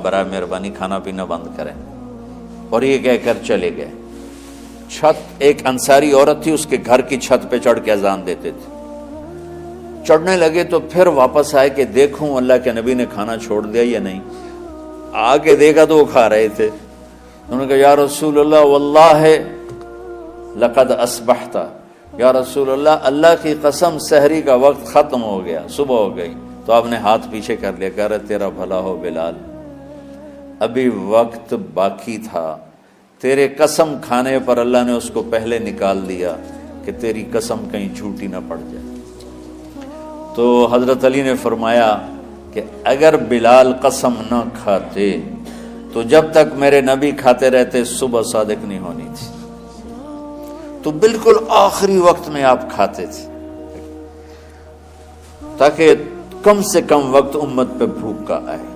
برائے مہربانی کھانا پینا بند کریں، اور یہ کہہ کر چلے گئے۔ چھت، ایک انصاری عورت تھی، اس کے گھر کی چھت پہ چڑھ کے اذان دیتے تھے۔ چڑھنے لگے تو پھر واپس آئے کہ دیکھوں اللہ کے نبی نے کھانا چھوڑ دیا یا نہیں۔ آگے دیکھا تو وہ کھا رہے تھے۔ انہوں نے کہا یا رسول اللہ واللہ لقد اصبحت، یا رسول اللہ اللہ کی قسم سحری کا وقت ختم ہو گیا، صبح ہو گئی۔ تو آپ نے ہاتھ پیچھے کر لیا، کہہ رہے تیرا بھلا ہو بلال، ابھی وقت باقی تھا، تیرے قسم کھانے پر اللہ نے اس کو پہلے نکال دیا کہ تیری قسم کہیں جھوٹی نہ پڑ جائے۔ تو حضرت علی نے فرمایا کہ اگر بلال قسم نہ کھاتے تو جب تک میرے نبی کھاتے رہتے صبح صادق نہیں ہونی تھی۔ تو بالکل آخری وقت میں آپ کھاتے تھے تاکہ کم سے کم وقت امت پہ بھوک کا آئے۔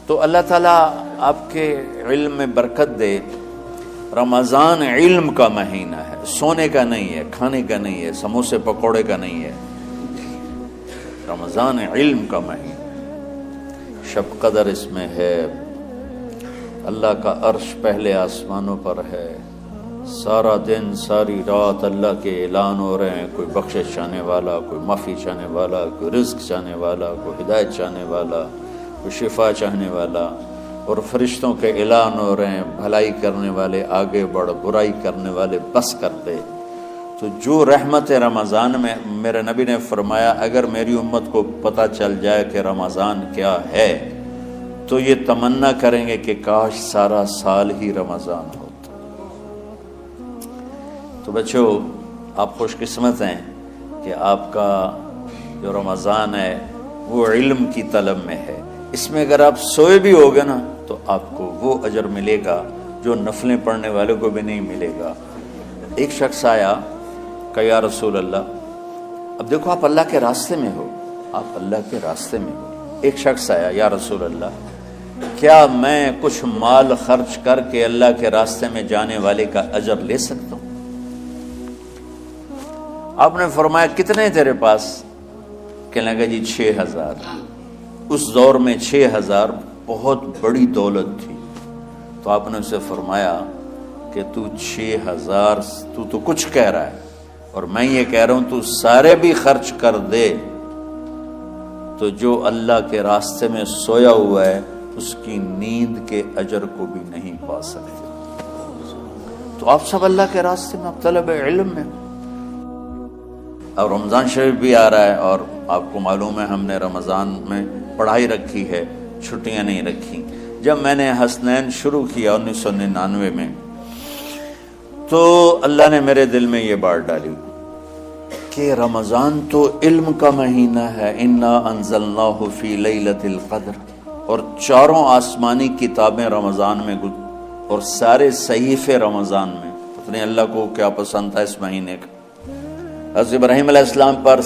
تو اللہ تعالیٰ آپ کے علم میں برکت دے۔ رمضان علم کا مہینہ ہے، سونے کا نہیں ہے، کھانے کا نہیں ہے، سموسے پکوڑے کا نہیں ہے، رمضان علم کا مہینہ۔ شب قدر اس میں ہے، اللہ کا عرش پہلے آسمانوں پر ہے، سارا دن ساری رات اللہ کے اعلان ہو رہے ہیں، کوئی بخشش چاہنے والا، کوئی معافی چاہنے والا، کوئی رزق چاہنے والا، کوئی ہدایت چاہنے والا، کوئی شفا چاہنے والا، اور فرشتوں کے اعلان ہو رہے ہیں، بھلائی کرنے والے آگے بڑھ، برائی کرنے والے بس کر دے۔ تو جو رحمت رمضان میں، میرے نبی نے فرمایا اگر میری امت کو پتہ چل جائے کہ رمضان کیا ہے تو یہ تمنا کریں گے کہ کاش سارا سال ہی رمضان ہوتا۔ تو بچوں، آپ خوش قسمت ہیں کہ آپ کا جو رمضان ہے وہ علم کی طلب میں ہے۔ اس میں اگر آپ سوئے بھی ہوگے نا تو آپ کو وہ اجر ملے گا جو نفلیں پڑھنے والوں کو بھی نہیں ملے گا۔ ایک شخص آیا کہ یا رسول اللہ، اب دیکھو آپ اللہ کے راستے میں ہو، آپ اللہ کے راستے میں ہو۔ ایک شخص آیا، یا رسول اللہ کیا میں کچھ مال خرچ کر کے اللہ کے راستے میں جانے والے کا اجر لے سکتا ہوں؟ آپ نے فرمایا کتنے تیرے پاس؟ کہنے لگا جی 6000۔ اس دور میں 6000 بہت بڑی دولت تھی۔ تو آپ نے اسے فرمایا کہ تو 6000 تو کچھ کہہ رہا ہے اور میں یہ کہہ رہا ہوں تو سارے بھی خرچ کر دے تو جو اللہ کے راستے میں سویا ہوا ہے اس کی نیند کے اجر کو بھی نہیں پا سکتے۔ تو آپ سب اللہ کے راستے میں، آپ طلب علم میں۔ اب رمضان شریف بھی آ رہا ہے اور آپ کو معلوم ہے ہم نے رمضان میں پڑھائی رکھی ہے، چھٹیاں نہیں رکھی۔ جب میں نے حسنین شروع کیا 1999 میں تو اللہ نے میرے دل میں یہ بات ڈالی کہ رمضان تو علم کا مہینہ ہے، انا انزلناہ فی لیلۃ القدر، اور چاروں آسمانی کتابیں رمضان میں اور سارے صحیفے رمضان میں۔ پتہ نہیں اللہ کو کیا پسند تھا اس مہینے کا۔ حضرت ابراہیم علیہ السلام پر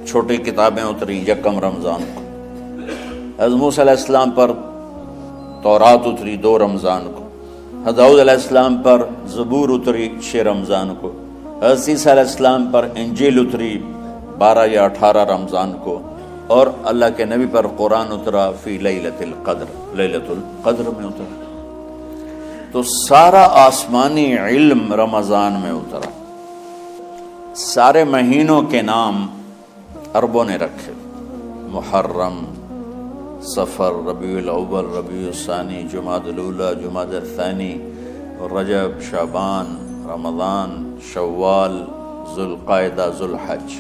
چھوٹی کتابیں اتری 1 رمضان کو، حضرت موسیٰ علیہ السلام پر تورات اتری 2 رمضان کو، حضرت داؤد علیہ السلام پر زبور اتری 6 رمضان کو، حضرت عیسیٰ علیہ السلام پر انجیل اتری 12 یا 18 رمضان کو، اور اللہ کے نبی پر قرآن اترا فی لیلۃ القدر، لیلۃ القدر میں اترا۔ تو سارا آسمانی علم رمضان میں اترا۔ سارے مہینوں کے نام عربوں نے رکھے، محرم، صفر، ربیع الاول، ربیع الثانی، جمادی الاولی، جمادی الثانی، رجب، شعبان، رمضان، شوال، ذوالقعدہ، ذوالحج۔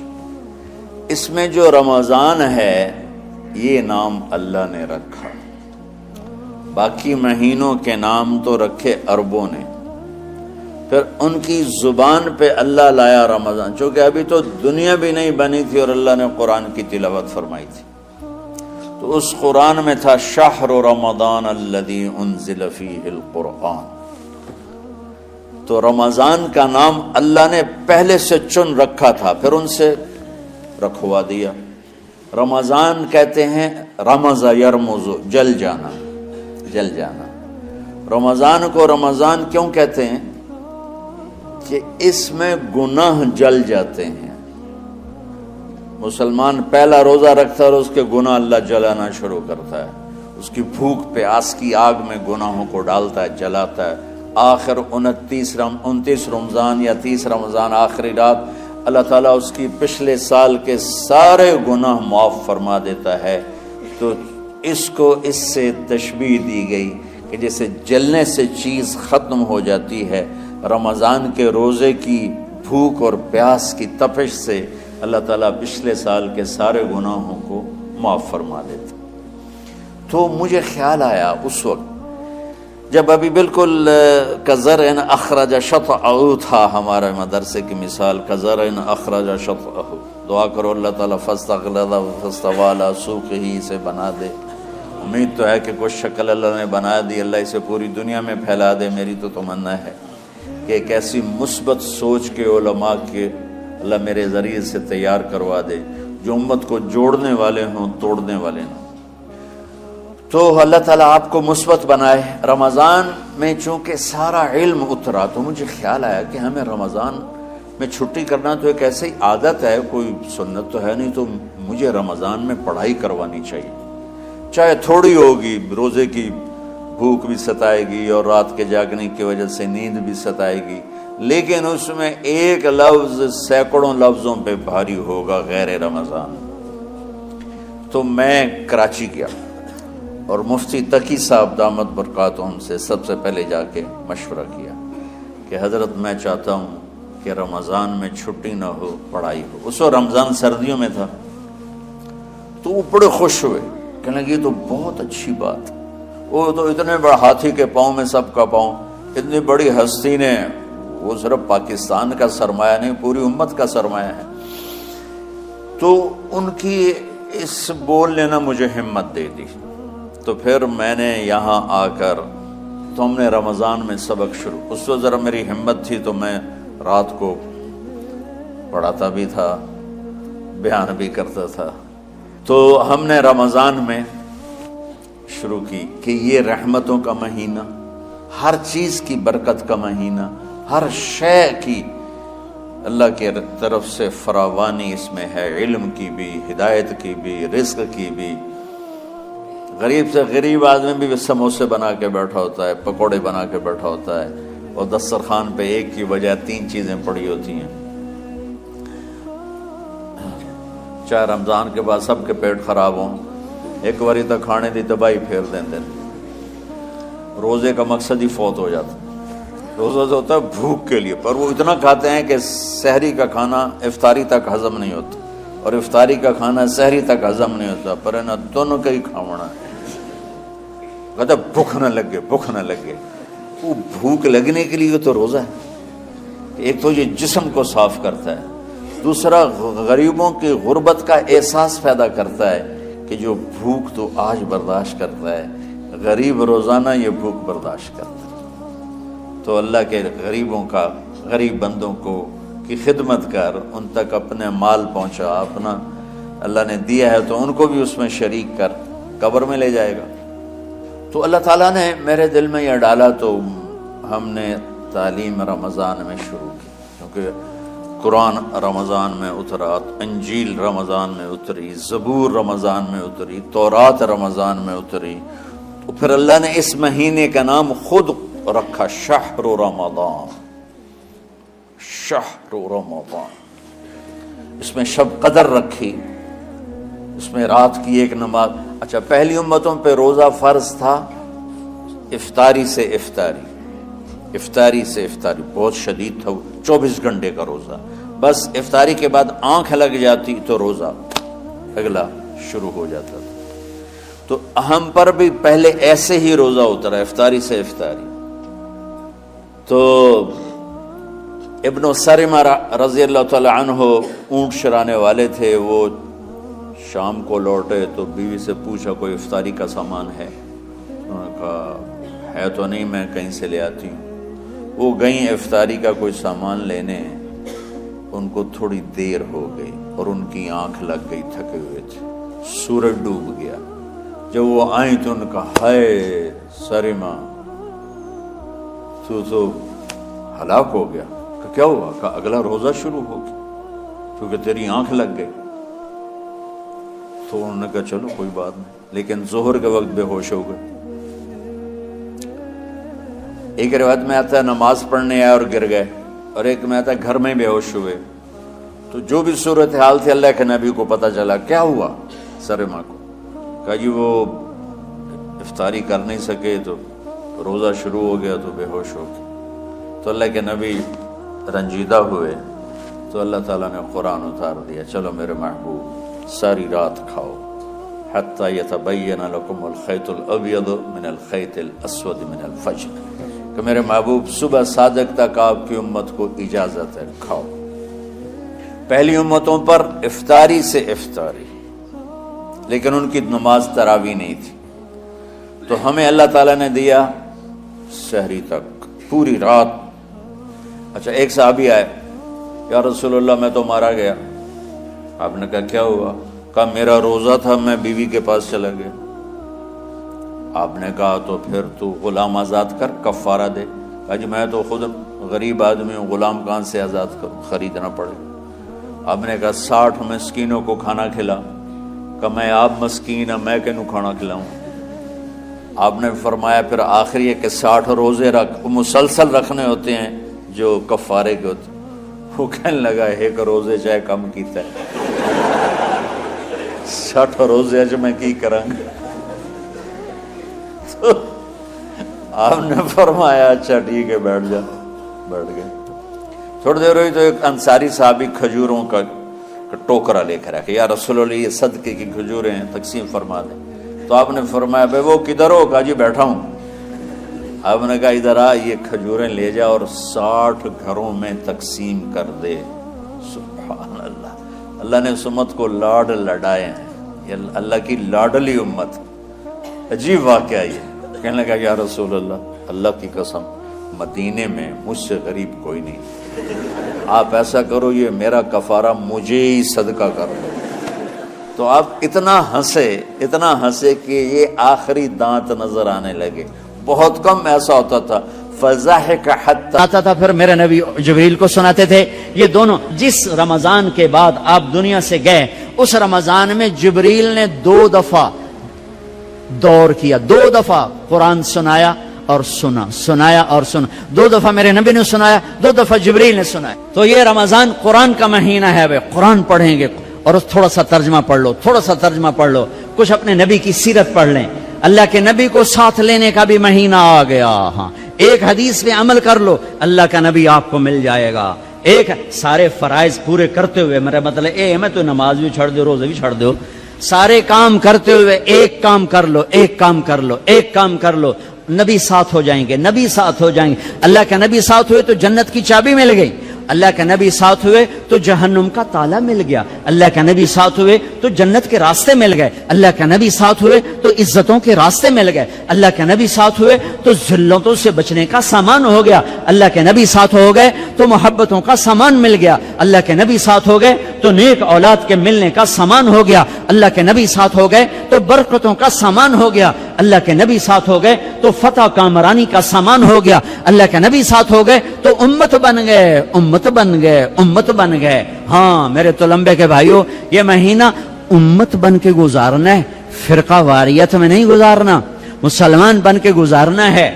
اس میں جو رمضان ہے یہ نام اللہ نے رکھا، باقی مہینوں کے نام تو رکھے عربوں نے۔ پھر ان کی زبان پہ اللہ لایا رمضان، چونکہ ابھی تو دنیا بھی نہیں بنی تھی اور اللہ نے قرآن کی تلاوت فرمائی تھی۔ تو اس قرآن میں تھا شہر رمضان الذی انزل فیہ القرآن۔ تو رمضان کا نام اللہ نے پہلے سے چن رکھا تھا، پھر ان سے رکھوا دیا۔ رمضان کہتے ہیں رمض یرمز، جل جانا، جل جانا۔ رمضان کو رمضان کیوں کہتے ہیں؟ کہ اس میں گناہ جل جاتے ہیں۔ مسلمان پہلا روزہ رکھتا ہے اور اس کے گناہ اللہ جلانا شروع کرتا ہے، اس کی بھوک پیاس کی آگ میں گناہوں کو ڈالتا ہے، جلاتا ہے۔ آخر 29 رمضان یا 30 رمضان آخری رات اللہ تعالیٰ اس کی پچھلے سال کے سارے گناہ معاف فرما دیتا ہے۔ تو اس کو اس سے تشبیہ دی گئی کہ جیسے جلنے سے چیز ختم ہو جاتی ہے، رمضان کے روزے کی بھوک اور پیاس کی تپش سے اللہ تعالیٰ پچھلے سال کے سارے گناہوں کو معاف فرما دیتا۔ تو مجھے خیال آیا اس وقت جب ابھی بالکل کزرع اخرج شطأہ تھا، ہمارے مدرسے کی مثال کزرع اخرج شطأہ، دعا کرو اللہ تعالیٰ فاستغلظ فاستوى علی سوقہ سے بنا دے۔ امید تو ہے کہ کچھ شکل اللہ نے بنا دی، اللہ اسے پوری دنیا میں پھیلا دے۔ میری تو تمنا ہے کہ ایک ایسی مثبت سوچ کے علماء کے اللہ میرے ذریعے سے تیار کروا دے جو امت کو جوڑنے والے ہوں، توڑنے والے نہ۔ تو اللہ تعالیٰ آپ کو مثبت بنائے۔ رمضان میں چونکہ سارا علم اترا تو مجھے خیال آیا کہ ہمیں رمضان میں چھٹی کرنا تو ایک ایسی عادت ہے، کوئی سنت تو ہے نہیں، تو مجھے رمضان میں پڑھائی کروانی چاہیے، چاہے تھوڑی ہوگی، روزے کی بھوک بھی ستائے گی اور رات کے جاگنے کی وجہ سے نیند بھی ستائے گی، لیکن اس میں ایک لفظ سینکڑوں لفظوں پہ بھاری ہوگا غیر رمضان۔ تو میں کراچی گیا اور مفتی تقی صاحب دامت برکاتہم سے سب سے پہلے جا کے مشورہ کیا کہ حضرت میں چاہتا ہوں کہ رمضان میں چھٹی نہ ہو، پڑھائی ہو۔ اس وقت رمضان سردیوں میں تھا، تو وہ بڑے خوش ہوئے، کہنے لگے یہ تو بہت اچھی بات۔ وہ تو اتنے بڑے ہاتھی کے پاؤں میں سب کا پاؤں، اتنی بڑی ہستی نے، وہ صرف پاکستان کا سرمایہ نہیں پوری امت کا سرمایہ ہے۔ تو ان کی اس بولنے نے مجھے ہمت دے دی۔ تو پھر میں نے یہاں آ کر تو ہم نے رمضان میں سبق شروع، اس وقت ذرا میری ہمت تھی تو میں رات کو پڑھاتا بھی تھا، بیان بھی کرتا تھا۔ تو ہم نے رمضان میں شروع کی کہ یہ رحمتوں کا مہینہ، ہر چیز کی برکت کا مہینہ، ہر شے کی اللہ کی طرف سے فراوانی اس میں ہے، علم کی بھی، ہدایت کی بھی، رزق کی بھی۔ غریب سے غریب آدمی بھی سموسے بنا کے بیٹھا ہوتا ہے، پکوڑے بنا کے بیٹھا ہوتا ہے، اور دسترخوان پہ ایک کی بجائے 3 چیزیں پڑی ہوتی ہیں۔ چاہے رمضان کے بعد سب کے پیٹ خراب ہوں، ایک باری تو کھانے دی تباہی پھیر دیں۔ روزے کا مقصد ہی فوت ہو جاتا ہے۔ روزہ جو ہوتا ہے بھوک کے لیے، پر وہ اتنا کھاتے ہیں کہ سحری کا کھانا افطاری تک ہضم نہیں ہوتا، اور افطاری کا کھانا سحری تک ہضم نہیں ہوتا، پر ہے نا دونوں کا ہی کھاونا ہے۔ کہتا بھوک نہ لگے، بھوک نہ لگے۔ وہ بھوک لگنے کے لیے تو روزہ ہے۔ ایک تو یہ جسم کو صاف کرتا ہے، دوسرا غریبوں کی غربت کا احساس پیدا کرتا ہے کہ جو بھوک تو آج برداشت کرتا ہے، غریب روزانہ یہ بھوک برداشت کرتا ہے۔ تو اللہ کے غریبوں کا، غریب بندوں کو کی خدمت کر، ان تک اپنے مال پہنچا، اپنا اللہ نے دیا ہے تو ان کو بھی اس میں شریک کر، قبر میں لے جائے گا۔ تو اللہ تعالیٰ نے میرے دل میں یہ ڈالا تو ہم نے تعلیم رمضان میں شروع کی، کیونکہ قرآن رمضان میں اترا، انجیل رمضان میں اتری، زبور رمضان میں اتری، تورات رمضان میں اتری۔ تو پھر اللہ نے اس مہینے کا نام خود رکھا شہر رمضان، شہر رمضان۔ اس میں شب قدر رکھی، اس میں رات کی ایک نماز۔ اچھا، پہلی امتوں پہ روزہ فرض تھا افطاری سے افطاری، افطاری سے افطاری، بہت شدید تھا، 24 گھنٹے کا روزہ۔ بس افطاری کے بعد آنکھ لگ جاتی تو روزہ اگلا شروع ہو جاتا تھا۔ تو ہم پر بھی پہلے ایسے ہی روزہ اترا، افطاری سے افطاری۔ تو ابن سرمہ رضی اللہ تعالی عنہ اونٹ چرانے والے تھے، وہ شام کو لوٹے تو بیوی سے پوچھا کوئی افطاری کا سامان ہے؟ انہوں نے کہا ہے تو نہیں، میں کہیں سے لے آتی ہوں۔ وہ گئیں افطاری کا کوئی سامان لینے، ان کو تھوڑی دیر ہو گئی اور ان کی آنکھ لگ گئی، تھکے ہوئے تھے، سورج ڈوب گیا۔ جب وہ آئیں تو ان کا ہائے سرمہ تو ہلاک ہو گیا۔ کہ کیا ہوا؟ کہ اگلا روزہ شروع ہو گیا کیونکہ تیری آنکھ لگ گئی۔ تو انہوں نے کہا چلو کوئی بات نہیں۔ لیکن ظہر کے وقت بے ہوش ہو گئے۔ ایک روایت میں آتا ہے نماز پڑھنے آئے اور گر گئے، اور ایک میں آتا ہے گھر میں بے ہوش ہوئے۔ تو جو بھی صورتحال تھی اللہ کے نبی کو پتہ چلا۔ کیا ہوا؟ سرما کو کہا جی وہ افطاری کر نہیں سکے تو روزہ شروع ہو گیا تو بے ہوش ہو گئے۔ تو اللہ کے نبی رنجیدہ ہوئے تو اللہ تعالیٰ نے قرآن اتار دیا، چلو میرے محبوب ساری رات کھاؤ حتی یتبین لکم الخیط الابیض من الخیط الاسود من الفجر، کہ میرے محبوب صبح صادق تک آپ کی امت کو اجازت ہے، کھاؤ۔ پہلی امتوں پر افطاری سے افطاری، لیکن ان کی نماز تراویح نہیں تھی، تو ہمیں اللہ تعالیٰ نے دیا سحری تک پوری رات۔ اچھا ایک صحابی آئے، یا رسول اللہ میں تو مارا گیا۔ آپ نے کہا کیا ہوا؟ کہا میرا روزہ تھا، میں بیوی کے پاس چلا گیا۔ آپ نے کہا تو پھر تو غلام آزاد کر، کفارہ دے۔ کہا جی میں تو خود غریب آدمی ہوں، غلام کہاں سے آزاد کروں، خریدنا پڑے۔ آپ نے کہا 60 مسکینوں کو کھانا کھلا۔ کہ میں آپ مسکین ہیں، میں کینوں کھانا کھلاؤں؟ آپ نے فرمایا پھر آخری ہے کہ 60 روزے رکھ، مسلسل رکھنے ہوتے ہیں جو کفارے کے ہوتے ہیں۔ وہ کہنے لگا ایک روزے چاہے کم کیتا ہے، 60 روزے اج میں کی کروں گا؟ تو آپ نے فرمایا اچھا ٹھیک ہے بیٹھ جا۔ بیٹھ گئے۔ تھوڑی دیر ہوئی تو ایک انصاری صحابی کھجوروں کا ٹوکرا لے کر آیا، یا رسول اللہ یہ صدقے کی کھجوریں ہیں، تقسیم فرما دیں۔ تو آپ نے فرمایا بھائی وہ کدھر ہو؟ کہا جی بیٹھا ہوں۔ آپ نے کہا ادھر آ، یہ کھجوریں لے جا اور 60 گھروں میں تقسیم کر دے۔ سبحان اللہ، اللہ نے اس امت کو لاڈ لڈائے ہیں، یہ اللہ کی لاڈلی امت۔ عجیب واقعہ یہ، کہنے لگا یا رسول اللہ، اللہ کی قسم مدینے میں مجھ سے غریب کوئی نہیں، آپ ایسا کرو یہ میرا کفارہ مجھے ہی صدقہ کر دو۔ تو آپ اتنا ہنسے کہ یہ آخری دانت نظر آنے لگے۔ بہت کم ایسا ہوتا تھا فضحک حتی آتا تھا، پھر میرے نبی جبریل کو سناتے تھے۔ یہ دونوں جس رمضان کے بعد آپ دنیا سے گئے، اس رمضان میں جبریل نے 2 دفعہ دور کیا، 2 دفعہ قرآن سنایا اور سنایا اور سنا۔ 2 دفعہ میرے نبی نے سنایا، 2 دفعہ جبریل نے سنایا۔ تو یہ رمضان قرآن کا مہینہ ہے، بھائی قرآن پڑھیں گے اور تھوڑا سا ترجمہ پڑھ لو، تھوڑا سا ترجمہ پڑھ لو، کچھ اپنے نبی کی سیرت پڑھ لیں۔ اللہ کے نبی کو ساتھ لینے کا بھی مہینہ آ گیا۔ ہاں ایک حدیث پہ عمل کر لو، اللہ کا نبی آپ کو مل جائے گا۔ ایک سارے فرائض پورے کرتے ہوئے، میرا مطلب میں تو نماز بھی چھڑ دو، روزے بھی چھڑ دو، سارے کام کرتے ہوئے ایک کام کر لو، ایک کام کر لو، ایک کام کر لو، نبی ساتھ ہو جائیں گے، نبی ساتھ ہو جائیں گے۔ اللہ کا نبی ساتھ ہوئے تو جنت کی چابی مل گئی، اللہ کا نبی ساتھ ہوئے تو جہنم کا تالا مل گیا، اللہ کا نبی ساتھ ہوئے تو جنت کے راستے مل گئے، اللہ کا نبی ساتھ ہوئے تو عزتوں کے راستے مل گئے، اللہ کا نبی ساتھ ہوئے تو ذلتوں سے بچنے کا سامان ہو گیا، اللہ کے نبی ساتھ ہو گئے تو محبتوں کا سامان مل گیا، اللہ کے نبی ساتھ ہو گئے تو نیک اولاد کے ملنے کا سامان ہو گیا، اللہ کے نبی ساتھ ہو گئے تو برکتوں کا سامان ہو گیا، اللہ کے نبی ساتھ ہو گئے تو فتح کامرانی کا سامان ہو گیا، اللہ کے نبی ساتھ ہو گئے تو امت بن گئے، امت بن گئے۔ ہاں میرے تلمبے کے بھائیوں، یہ مہینہ امت بن کے گزارنا ہے، فرقہ واریت میں نہیں گزارنا، مسلمان بن کے گزارنا ہے،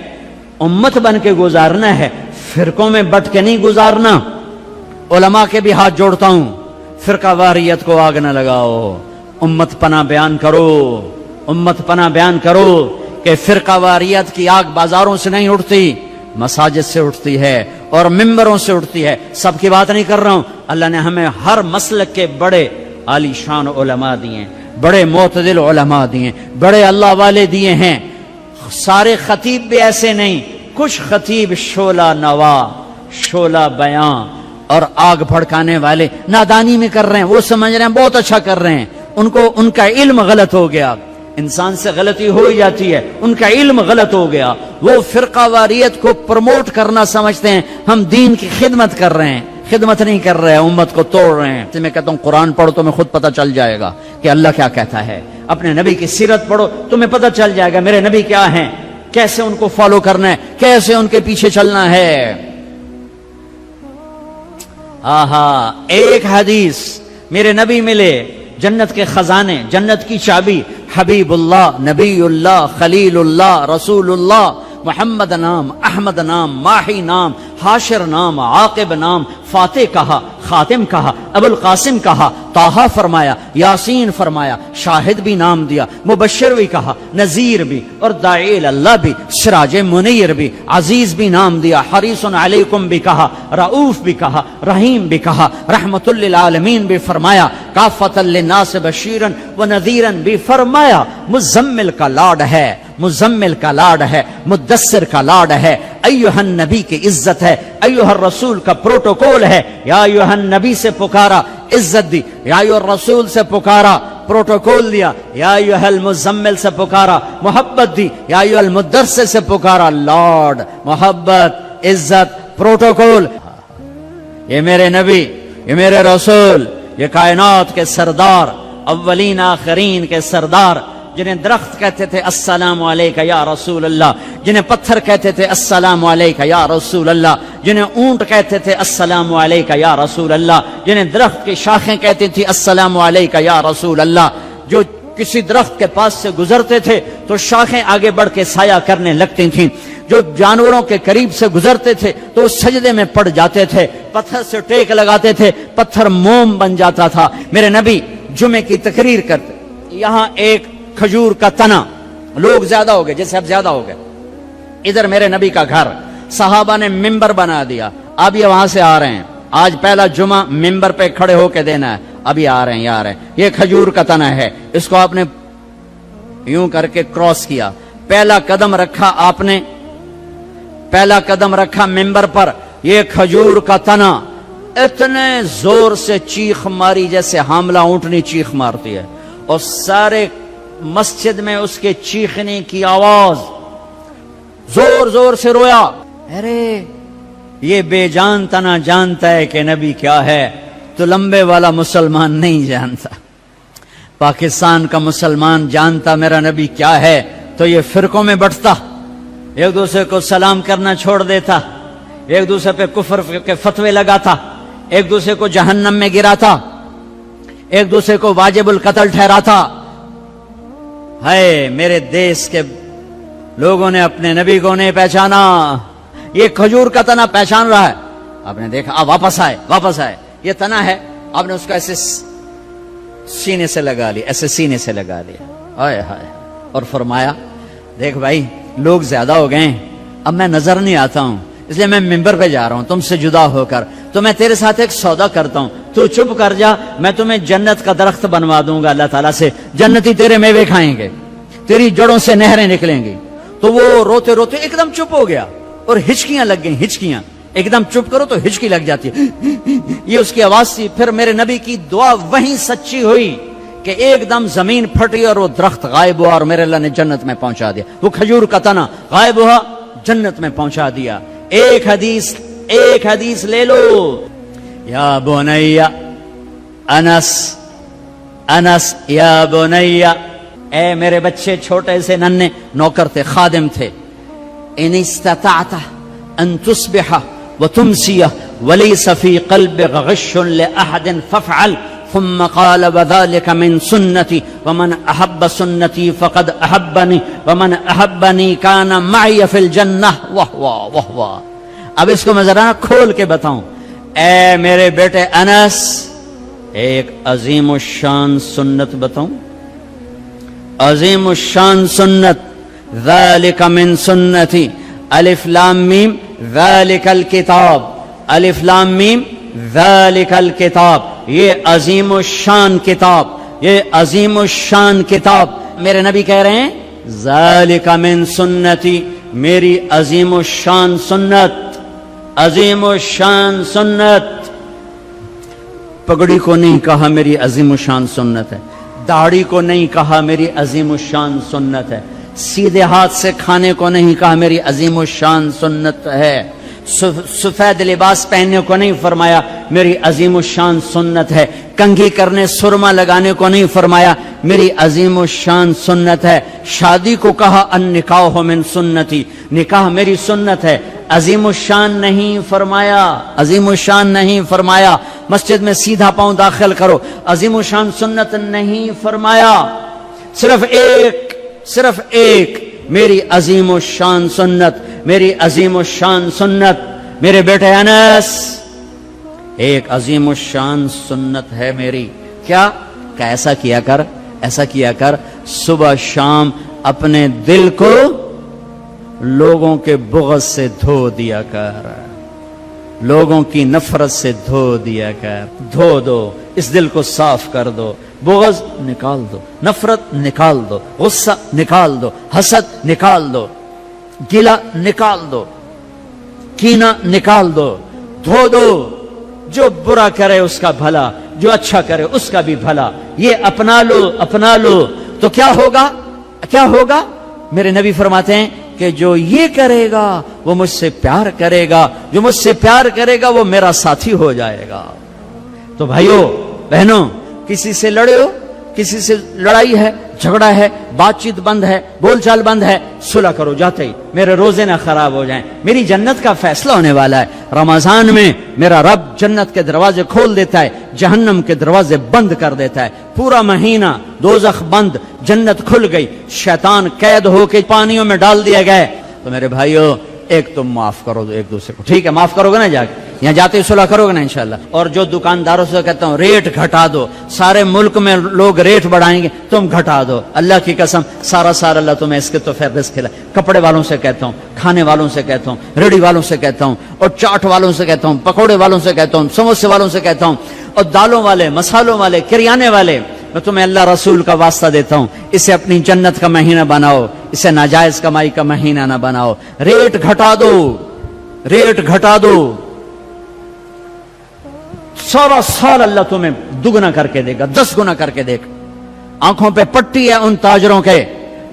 امت بن کے گزارنا ہے، فرقوں میں بٹ کے نہیں گزارنا۔ علماء کے بھی ہاتھ جوڑتا ہوں، فرقہ واریت کو آگ نہ لگاؤ، امت پناہ بیان کرو، امت پناہ بیان کرو کہ فرقہ واریت کی آگ بازاروں سے نہیں اٹھتی، مساجد سے اٹھتی ہے اور ممبروں سے اٹھتی ہے۔ سب کی بات نہیں کر رہا ہوں، اللہ نے ہمیں ہر مسلک کے بڑے عالی شان علماء دیے ہیں، بڑے معتدل علماء دیے ہیں، بڑے اللہ والے دیے ہیں۔ سارے خطیب بھی ایسے نہیں، کچھ خطیب شعلہ نوا، شعلہ بیاں اور آگ بھڑکانے والے نادانی میں کر رہے ہیں، وہ سمجھ رہے ہیں بہت اچھا کر رہے ہیں، ان کا علم غلط ہو گیا۔ انسان سے غلطی ہو ہی جاتی ہے، ان کا علم غلط ہو گیا، وہ فرقہ واریت کو پروموٹ کرنا سمجھتے ہیں، ہم دین کی خدمت کر رہے ہیں، خدمت نہیں کر رہے ہیں، امت کو توڑ رہے ہیں۔ میں کہتا ہوں قرآن پڑھو تمہیں خود پتہ چل جائے گا کہ اللہ کیا کہتا ہے، اپنے نبی کی سیرت پڑھو تمہیں پتہ چل جائے گا میرے نبی کیا ہیں، کیسے ان کو فالو کرنا ہے، کیسے ان کے پیچھے چلنا ہے۔ ایک حدیث میرے نبی ملے، جنت کے خزانے، جنت کی چابی، حبیب اللہ، نبی اللہ، خلیل اللہ، رسول اللہ، محمد نام، احمد نام، ماہی نام، حاشر نام، عاقب نام، فاتح کہا، خاتم کہا، ابو القاسم کہا، طٰہٰ فرمایا، یاسین فرمایا، شاہد بھی نام دیا، مبشر بھی کہا، نذیر بھی، اور داعی اللہ بھی، سراج منیر بھی، عزیز بھی نام دیا، حریص علیکم بھی کہا، رؤوف بھی کہا، رحیم بھی کہا، رحمت للعالمین بھی فرمایا، کافۃ للناس بشیرا ونذیرا بھی فرمایا۔ مزمل کا لاڈ ہے، مزمل کا لاڈ ہے، مدثر کا لاڈ ہے، ایھا النبی کی عزت ہے، ایھا الرسول کا پروٹوکول ہے۔ یا ایھا النبی سے پکارا، عزت دی، یا ایھا الرسول سے پکارا، پروٹوکول دیا، یا ایھا المزمل سے پکارا، محبت دی، یا ایھا المدثر سے پکارا، لاڈ، محبت، عزت، پروٹوکول۔ یہ میرے نبی، یہ میرے رسول، یہ کائنات کے سردار، اولین آخرین کے سردار، جنہیں درخت کہتے تھے السلام علیکہ یا رسول اللہ، جنہیں پتھر کہتے تھے السلام علیکہ یا رسول اللہ، جنہیں اونٹ کہتے تھے السلام علیکہ یا رسول اللہ، جنہیں درخت کی شاخیں کہتی تھی السلام علیکہ یا رسول اللہ، جو کسی درخت کے پاس سے گزرتے تھے تو شاخیں آگے بڑھ کے سایہ کرنے لگتی تھیں، جو جانوروں کے قریب سے گزرتے تھے تو سجدے میں پڑ جاتے تھے، پتھر سے ٹیک لگاتے تھے، پتھر موم بن جاتا تھا۔ میرے نبی جمعے کی تقریر کرتے، یہاں ایک کھجور کا تنا، لوگ زیادہ ہو گئے، جیسے اب زیادہ ہو گئے، ادھر میرے نبی کا گھر، صحابہ نے ممبر بنا دیا، اب یہ وہاں سے آ رہے ہیں، آج پہلا جمعہ ممبر پہ کھڑے ہو کے دینا ہے، ابھی آ رہے ہیں، آ رہے ہیں، یہ کھجور کا تنا ہے، اس کو آپ نے یوں کر کے کراس کیا، پہلا قدم رکھا آپ نے، پہلا قدم رکھا ممبر پر، یہ کھجور کا تنا اتنے زور سے چیخ ماری جیسے حاملہ اونٹنی چیخ مارتی ہے، اور سارے مسجد میں اس کے چیخنے کی آواز، زور زور سے رویا، ارے یہ بے جان تنا جانتا ہے کہ نبی کیا ہے، تو لمبے والا مسلمان نہیں جانتا۔ پاکستان کا مسلمان جانتا میرا نبی کیا ہے تو یہ فرقوں میں بٹتا، ایک دوسرے کو سلام کرنا چھوڑ دیتا، ایک دوسرے پہ کفر کے فتوے لگاتا، ایک دوسرے کو جہنم میں گراتا، ایک دوسرے کو واجب القتل ٹھہراتا۔ ہے میرے دیس کے لوگوں نے اپنے نبی کو نہیں پہچانا، یہ کھجور کا تنا پہچان رہا ہے، آپ نے دیکھا، واپس آئے، واپس آئے، یہ تنا ہے، آپ نے اس کو ایسے سینے سے لگا لیا، ایسے سینے سے لگا لیا، ہائے ہائے، اور فرمایا دیکھ بھائی لوگ زیادہ ہو گئے، اب میں نظر نہیں آتا ہوں، اس لیے میں ممبر پہ جا رہا ہوں تم سے جدا ہو کر، تو میں تیرے ساتھ ایک سودا کرتا ہوں، تو چپ کر جا، میں تمہیں جنت کا درخت بنوا دوں گا اللہ تعالیٰ سے، جنتی تیرے میوے کھائیں گے، تیری جڑوں سے نہریں نکلیں گی۔ تو وہ روتے روتے ایک دم چپ ہو گیا، اور ہچکیاں لگ گئیں، ہچکیاں، ایک دم چپ کرو تو ہچکی لگ جاتی ہے، یہ اس کی آواز تھی۔ پھر میرے نبی کی دعا وہیں سچی ہوئی کہ ایک دم زمین پھٹی اور وہ درخت غائب ہوا، اور میرے اللہ نے جنت میں پہنچا دیا، وہ کھجور کا تنا غائب ہوا، جنت میں پہنچا دیا۔ ایک حدیث لے لو، یا بنیا، انس یا بنیا، اے میرے بچے، چھوٹے سے ننھے نوکر تھے، خادم تھے، ان استطعت ان تصبح وتمسی وليس في قلبك غش لأحد فافعل، ثم قال وذلك من سنتي ومن أحب سنتي فقد أحبني ومن أحبني كان معي في الجنة۔ واہ واہ واہ واہ، اب اس کو میں ذرا کھول کے بتاؤں۔ اے میرے بیٹے انس، ایک عظیم الشان سنت بتاؤں، عظیم الشان سنت، ذالک من سنتی، الف لام میم ذالک الکتاب، الف لام میم ذالک الکتاب، یہ عظیم الشان کتاب، یہ عظیم الشان کتاب۔ میرے نبی کہہ رہے ہیں ذالک من سنتی، میری عظیم الشان سنت، عظیم الشان سنت۔ پگڑی کو نہیں کہا میری عظیم الشان سنت ہے، داڑھی کو نہیں کہا میری عظیم الشان سنت ہے، سیدھے ہاتھ سے کھانے کو نہیں کہا میری عظیم الشان سنت ہے، سفید لباس پہننے کو نہیں فرمایا میری عظیم الشان سنت ہے، کنگھی کرنے سرما لگانے کو نہیں فرمایا میری عظیم الشان سنت ہے، شادی کو کہا النکاح من سنتی، نکاح میری سنت ہے، عظیم الشان نہیں فرمایا، عظیم الشان نہیں فرمایا، مسجد میں سیدھا پاؤں داخل کرو، عظیم الشان سنت نہیں فرمایا۔ صرف ایک میری عظیم الشان سنت، میری عظیم الشان سنت، میرے بیٹے انس، ایک عظیم الشان سنت ہے میری، کیا کہ ایسا کیا کر صبح شام اپنے دل کو لوگوں کے بغض سے دھو دیا کر، لوگوں کی نفرت سے دھو دیا کر، دھو دو، اس دل کو صاف کر دو، بغض نکال دو، نفرت نکال دو، غصہ نکال دو، حسد نکال دو، گلہ نکال دو، کینہ نکال دو، دھو دو، جو برا کرے اس کا بھلا، جو اچھا کرے اس کا بھی بھلا، یہ اپنا لو تو کیا ہوگا؟ میرے نبی فرماتے ہیں کہ جو یہ کرے گا وہ مجھ سے پیار کرے گا، جو مجھ سے پیار کرے گا وہ میرا ساتھی ہو جائے گا۔ تو بھائیو بہنوں، کسی سے لڑے ہو، کسی سے لڑائی ہے، جھگڑا ہے، بات چیت بند ہے، بول چال بند ہے، صلح کرو جاتے ہی، میرے روزے نہ خراب ہو جائیں، میری جنت کا فیصلہ ہونے والا ہے۔ رمضان میں میرا رب جنت کے دروازے کھول دیتا ہے، جہنم کے دروازے بند کر دیتا ہے، پورا مہینہ دوزخ بند، جنت کھل گئی، شیطان قید ہو کے پانیوں میں ڈال دیا گیا۔ تو میرے بھائیو، ایک تم معاف کرو ایک دوسرے کو، ٹھیک ہے؟ معاف کرو گے نا؟ جا کے یہاں جاتے ہی صلح کرو گے نا انشاءاللہ؟ اور جو دکانداروں سے کہتا ہوں ریٹ گھٹا دو، سارے ملک میں لوگ ریٹ بڑھائیں گے، تم گھٹا دو، اللہ کی قسم سارا اللہ تمہیں اس کے تو فیر رزق کھلائے۔ کپڑے والوں سے کہتا ہوں، کھانے والوں سے کہتا ہوں، ریڑھی والوں سے کہتا ہوں، اور چاٹ والوں سے کہتا ہوں، پکوڑے والوں سے کہتا ہوں، سموسے والوں سے کہتا ہوں، اور دالوں والے، مسالوں والے، کریانے والے، میں تمہیں اللہ رسول کا واسطہ دیتا ہوں، اسے اپنی جنت کا مہینہ بناؤ، اسے ناجائز کمائی کا مہینہ نہ بناؤ، ریٹ گھٹا دو، ریٹ گھٹا دو، سارا سال اللہ تمہیں دگنا کر کے دے گا، 10 گنا کر کے دے گا۔ آنکھوں پہ پٹی ہے ان تاجروں کے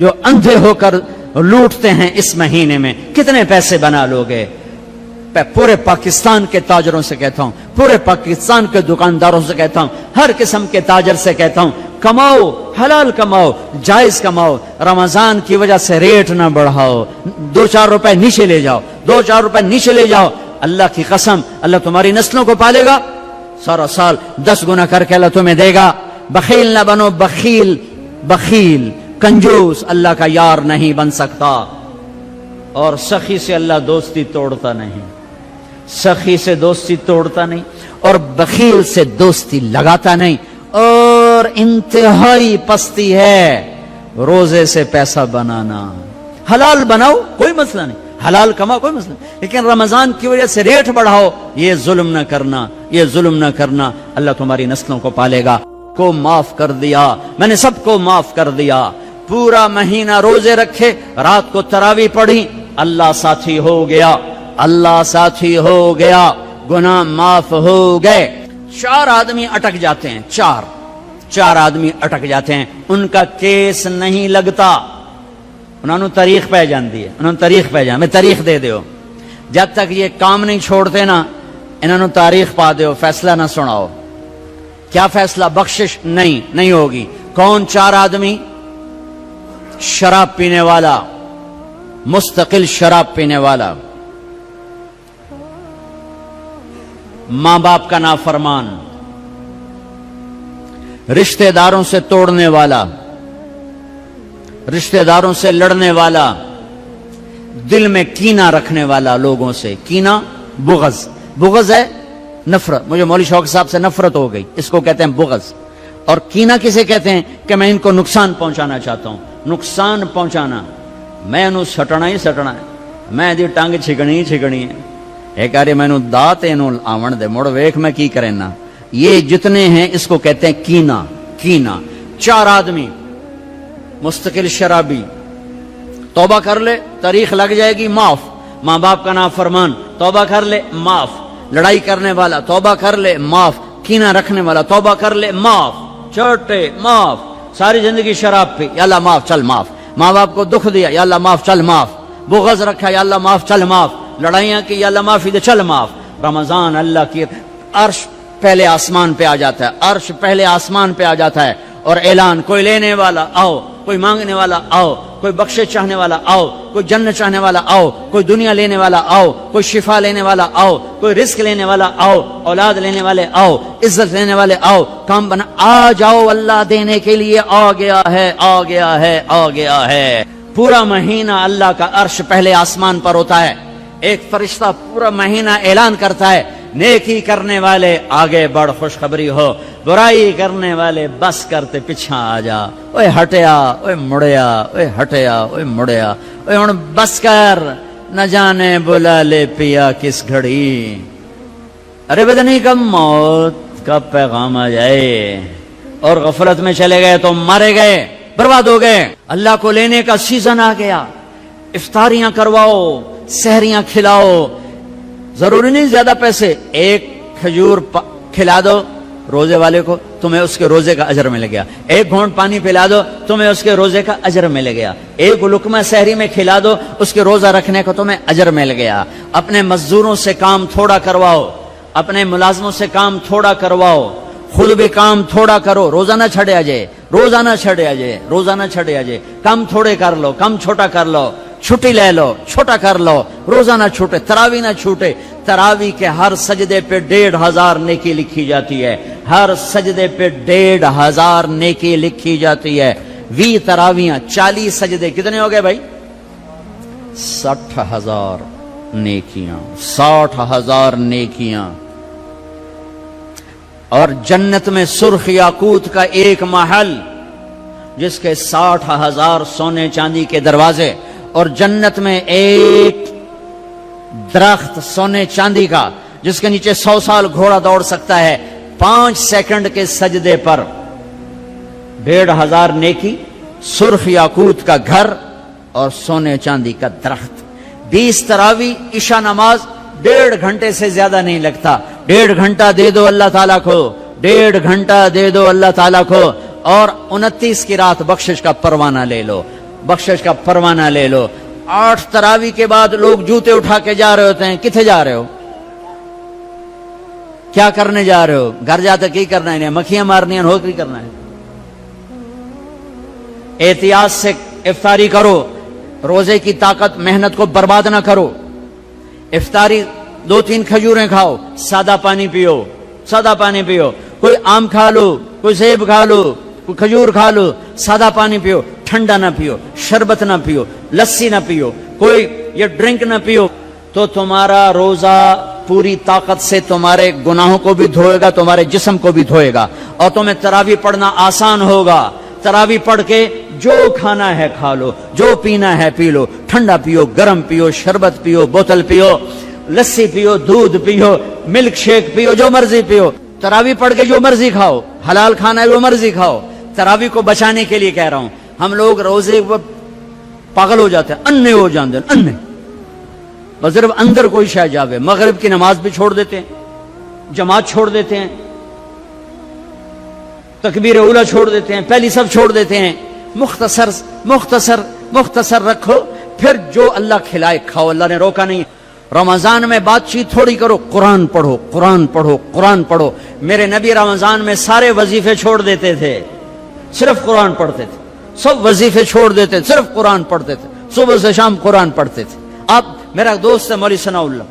جو اندھے ہو کر لوٹتے ہیں اس مہینے میں، کتنے پیسے بنا لوگے؟ پورے پاکستان کے تاجروں سے کہتا ہوں، پورے پاکستان کے دکانداروں سے کہتا ہوں، ہر قسم کے تاجر سے کہتا ہوں، کماؤ، حلال کماؤ، جائز کماؤ، رمضان کی وجہ سے ریٹ نہ بڑھاؤ، 2-4 روپے نیچے لے جاؤ، 2-4 روپے نیچے لے جاؤ، اللہ کی قسم اللہ تمہاری نسلوں کو پالے گا، سارا سال 10 گنا کر کے اللہ تمہیں دے گا۔ بخیل نہ بنو، بخیل کنجوس اللہ کا یار نہیں بن سکتا، اور سخی سے اللہ دوستی توڑتا نہیں، سخی سے دوستی توڑتا نہیں، اور بخیل سے دوستی لگاتا نہیں، اور انتہائی پستی ہے روزے سے پیسہ بنانا۔ حلال بناؤ کوئی مسئلہ نہیں، حلال کماؤ کوئی مسئلہ نہیں، لیکن رمضان کی وجہ سے ریٹ بڑھاؤ، یہ ظلم نہ کرنا، یہ ظلم نہ کرنا، اللہ تمہاری نسلوں کو پالے گا۔ کو معاف کر دیا، میں نے سب کو معاف کر دیا، پورا مہینہ روزے رکھے، رات کو تراویح پڑھی، اللہ ساتھی ہو گیا، اللہ ساتھی ہو گیا، گناہ معاف ہو گئے۔ 4 آدمی اٹک جاتے ہیں، چار آدمی اٹک جاتے ہیں، ان کا کیس نہیں لگتا، انہوں نے تاریخ پہ جاندی ہے، میں تاریخ دے دیو، جب تک یہ کام نہیں چھوڑتے نا انہوں نے تاریخ پا دیو، فیصلہ نہ سناؤ۔ کیا فیصلہ؟ بخشش نہیں ہوگی۔ کون 4 آدمی؟ شراب پینے والا، مستقل شراب پینے والا، ماں باپ کا نافرمان، رشتہ داروں سے توڑنے والا، رشتہ داروں سے لڑنے والا، دل میں کینہ رکھنے والا لوگوں سے، کینہ بغض ہے نفرت، مجھے مولوی شوق صاحب سے نفرت ہو گئی، اس کو کہتے ہیں بغض۔ اور کینہ کسے کہتے ہیں؟ کہ میں ان کو نقصان پہنچانا چاہتا ہوں، نقصان پہنچانا، میں انہوں سٹنا ہی سٹنا ہے، میں دی ٹانگ چھکڑی ہے، ایک آرے میں انہوں دات انہوں آون دے مڑ ویکھ میں کی کرنا، یہ جتنے ہیں اس کو کہتے ہیں کینہ۔ 4 آدمی، مستقل شرابی، توبہ کر لے تاریخ لگ جائے گی، معاف، ماں باپ کا نافرمان، توبہ کر لے معاف، لڑائی کرنے والا توبہ کر لے معاف، کینہ رکھنے والا توبہ کر لے معاف، چھوٹے معاف، ساری زندگی شراب پی، یا اللہ معاف چل معاف، ماں باپ کو دکھ دیا، یا اللہ معاف چل معاف، بغض رکھا، یا اللہ معاف چل معاف، لڑائیاں کی، یا اللہ معافی دے چل معاف۔ رمضان اللہ کی عرش پہلے آسمان پہ آ جاتا ہے، عرش پہلے آسمان پہ آ جاتا ہے، اور اعلان، کوئی لینے والا آؤ، کوئی مانگنے والا آؤ، کوئی بخشش چاہنے والا آؤ، کوئی جنت چاہنے والا آؤ، کوئی دنیا لینے والا آؤ، کوئی شفا لینے والا آؤ، کوئی رزق لینے والا آؤ، اولاد لینے والے آؤ، عزت لینے والے آؤ، کام بنا آ جاؤ، اللہ دینے کے لیے آ گیا ہے، آ گیا ہے، آ گیا ہے۔ پورا مہینہ اللہ کا عرش پہلے آسمان پر ہوتا ہے، ایک فرشتہ پورا مہینہ اعلان کرتا ہے، نیکی کرنے والے آگے بڑھ خوشخبری ہو، برائی کرنے والے بس کرتے پیچھے آ جا، اوے ہٹیا، اوے مڑیا، اوے ہٹیا، اوے مڑیا، اوے ہن بس کر، نہ جانے بلا لے پیا کس گھڑی، ارے بدنی کب موت کا پیغام آ جائے، اور غفلت میں چلے گئے تو مارے گئے، برباد ہو گئے۔ اللہ کو لینے کا سیزن آ گیا، افطاریاں کرواؤ، سحریاں کھلاؤ، ضروری نہیں زیادہ پیسے، ایک کھجور کھلا دو روزے والے کو، تمہیں اس کے روزے کا اجر مل گیا، ایک گھونٹ پانی پلا دو، تمہیں اس کے روزے کا اجر مل گیا، ایک لقمہ سحری میں کھلا دو، اس کے روزہ رکھنے کو تمہیں اجر مل گیا۔ اپنے مزدوروں سے کام تھوڑا کرواؤ، اپنے ملازموں سے کام تھوڑا کرواؤ، خود بھی کام تھوڑا کرو، روزہ نہ چھڑے آ جائے، روزہ نہ چھڑے آ جائے، روزہ نہ چھڑے آ جائے، کام تھوڑے کر لو، کام چھوٹا کر لو، چھٹی لے لو، چھوٹا کر لو، روزہ نہ چھوٹے، تراوی نہ چھوٹے، تراوی کے ہر سجدے پہ 1500 نیکی لکھی جاتی ہے، ہر سجدے پہ 1500 نیکی لکھی جاتی ہے۔ 20 تراویاں، 40 سجدے، کتنے ہو گئے بھائی؟ 60,000 نیکیاں، 60,000 نیکیاں۔ اور جنت میں سرخ یاقوت کا ایک محل جس کے 60,000 سونے چاندی کے دروازے، اور جنت میں ایک درخت سونے چاندی کا جس کے نیچے 100 سال گھوڑا دوڑ سکتا ہے، 5 سیکنڈ کے سجدے پر 1500 نیکی، سرخ یاقوت کا گھر اور سونے چاندی کا درخت۔ 20 تراوی، عشاء نماز 1.5 گھنٹے سے زیادہ نہیں لگتا، 1.5 گھنٹہ دے دو اللہ تعالیٰ کو، 1.5 گھنٹہ دے دو اللہ تعالیٰ کو، اور 29 کی رات بخشش کا پروانہ لے لو، بخشش کا پروانہ لے لو۔ 8 تراوی کے بعد لوگ جوتے اٹھا کے جا رہے ہوتے ہیں، کتنے جا رہے ہو؟ کیا کرنے جا رہے ہو؟ گھر جاتے کی کرنا ہے؟ مکھیاں مارنی ہیں، نوکری کرنا ہے۔ احتیاط سے افطاری کرو، روزے کی طاقت محنت کو برباد نہ کرو۔ افطاری 2-3 کھجوریں کھاؤ، سادہ پانی پیو، سادہ پانی پیو، کوئی آم کھا لو، کوئی سیب کھا لو، کوئی کھجور کھا لو، سادہ پانی پیو، ٹھنڈا نہ پیو، شربت نہ پیو، لسی نہ پیو، کوئی یہ ڈرنک نہ پیو، تو تمہارا روزہ پوری طاقت سے تمہارے گناہوں کو بھی دھوئے گا، تمہارے جسم کو بھی دھوئے گا، اور تمہیں تراویح پڑھنا آسان ہوگا۔ تراویح پڑھ کے جو کھانا ہے کھا لو، جو پینا ہے پی لو، ٹھنڈا پیو، گرم پیو، شربت پیو، بوتل پیو، لسی پیو، دودھ پیو، ملک شیک پیو، جو مرضی پیو۔ تراویح پڑھ کے جو مرضی کھاؤ، حلال کھانا ہے جو مرضی کھاؤ۔ تراویح کو بچانے کے لیے کہہ رہا ہوں، ہم لوگ روزے پاگل ہو جاتے ہیں، انے ہو جاتے ہیں، انے، بس صرف اندر کوئی شے جاوے، مغرب کی نماز بھی چھوڑ دیتے ہیں، جماعت چھوڑ دیتے ہیں، تکبیر اولیٰ چھوڑ دیتے ہیں، پہلی سب چھوڑ دیتے ہیں۔ مختصر مختصر مختصر رکھو، پھر جو اللہ کھلائے کھاؤ، اللہ نے روکا نہیں۔ رمضان میں بات چیت تھوڑی کرو، قرآن پڑھو، قرآن پڑھو، قرآن پڑھو۔ میرے نبی رمضان میں سارے وظیفے چھوڑ دیتے تھے، صرف قرآن پڑھتے تھے، سب وظیفے چھوڑ دیتے، صرف قرآن پڑھتے تھے، صبح سے شام قرآن پڑھتے تھے۔ اب میرا دوست ہے مولوی ثناء اللہ،